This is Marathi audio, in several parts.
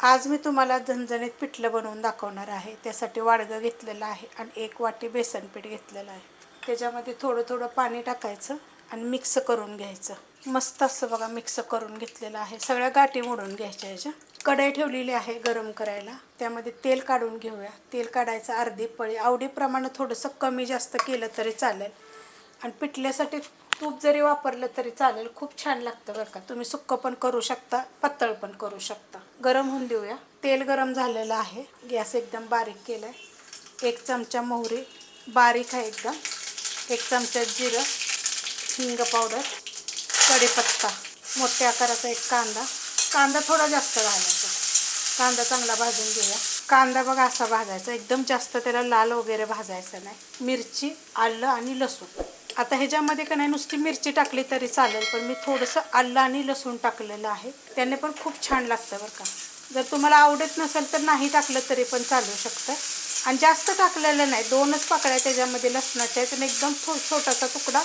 आज मी तुम्हाला झणझणीत पिठलं बनवून दाखवणार आहे. त्यासाठी वाडगं घेतलेलं आहे आणि 1 वाटी बेसन पीठ घेतलेलं आहे. त्याच्यामध्ये थोडं थोडं पाणी टाकायचं आणि मिक्स करून घ्यायचं. मस्त असं बघा मिक्स करून घेतलेलं आहे. सगळ्या गाठी मोडून घ्यायच्या ह्याच्या. कढई ठेवलेली आहे गरम करायला. त्यामध्ये तेल काढून घेऊया. तेल काढायचं अर्धी पळी. आवडीप्रमाणे थोडंसं कमी जास्त केलं तरी चालेल. आणि पिठल्यासाठी तूप जरी वापरलं तरी चालेल. खूप छान लागतं बरं का. तुम्ही सुक्कं पण करू शकता, पातळ पण करू शकता. गरम होऊन देऊया. तेल गरम झालेलं आहे. गॅस एकदम बारीक केला आहे. 1 चमचा मोहरी बारीक आहे एकदम. 1 चमचा जिरं, हिंग पावडर, कढीपत्ता, मोठ्या आकाराचा 1 कांदा. कांदा थोडा जास्त घालायचा. कांदा चांगला भाजून घेऊया. कांदा बघा असा भाजायचा. एकदम जास्त त्याला लाल वगैरे भाजायचं नाही. मिरची, आलं आणि लसूण. आता ह्याच्यामध्ये का नाही नुसती मिरची टाकली तरी चालेल, पण मी थोडंसं आलं आणि लसूण टाकलेलं आहे. त्याने पण खूप छान लागतं बरं का. जर तुम्हाला आवडत नसेल तर नाही टाकलं तरी पण चालू शकतं. आणि जास्त टाकलेलं नाही. 2च पाकळ्या त्याच्यामध्ये लसणाच्या आहेत आणि एकदम छोटासा तुकडा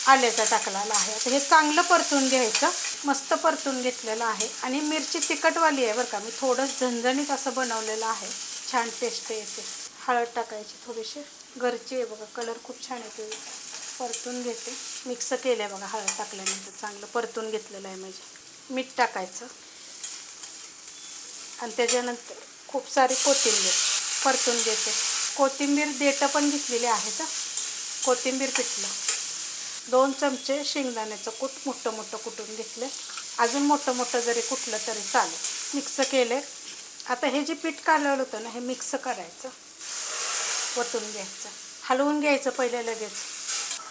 आल्याचा टाकलेला आहे. आता हे चांगलं परतून घ्यायचं. मस्त परतून घेतलेलं आहे. आणि मिरची तिखटवाली आहे बरं का. मी थोडं झणझणीत असं बनवलेलं आहे. छान टेस्ट येते. हळद टाकायची थोडीशी. घरची आहे बघा. कलर खूप छान येते. परतून घेते. मिक्स केलं आहे बघा. हळद टाकल्यानंतर चांगलं परतून घेतलेलं आहे म्हणजे. मीठ टाकायचं आणि त्याच्यानंतर खूप सारी कोथिंबीर परतून घेते. कोथिंबीर देठं पण घेतलेली आहेत. कोथिंबीर पिठलं. 2 चमचे शेंगदाण्याचं कूट मोठं मोठं कुटून घेतलं. अजून मोठं मोठं जरी कुटलं तरी चालेल. मिक्स केले. आता हे जे पीठ कालवलं होतं ना, हे मिक्स करायचं. वतून घ्यायचं. हलवून घ्यायचं पहिले लगेच.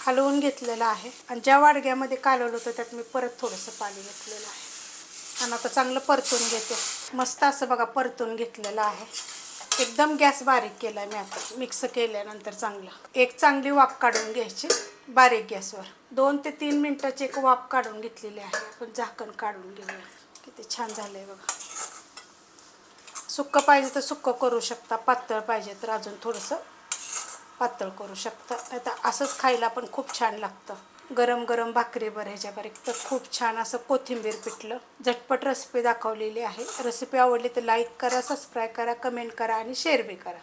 हलवून घेतलेलं आहे. आणि ज्या वाडग्यामध्ये कालवलं होतं त्यात मी परत थोडंसं पाणी घेतलेलं आहे. आणि आता चांगलं परतून घेते. मस्त असं बघा परतून घेतलेलं आहे. एकदम गॅस बारीक केला आहे मी आता. मिक्स केल्यानंतर चांगलं. एक चांगली वाफ काढून घ्यायची बारीक गॅसवर. 2 ते 3 मिनिटाची एक वाफ काढून घेतलेली आहे. आपण झाकण काढून घेऊया. किती छान झालं आहे बघा. सुक्कं पाहिजे तर सुक्कं करू शकता. पातळ पाहिजे तर अजून थोडंसं पातळ करू शकता. नाही तर असंच खायला पण खूप छान लागतं. गरम गरम भाकरीवर ह्याच्यावर तर खूप छान असं कोथिंबीर पिठलं. झटपट रेसिपी दाखवलेली आहे. रेसिपी आवडली तर लाईक करा, सबस्क्राईब करा, कमेंट करा आणि शेअर बी करा.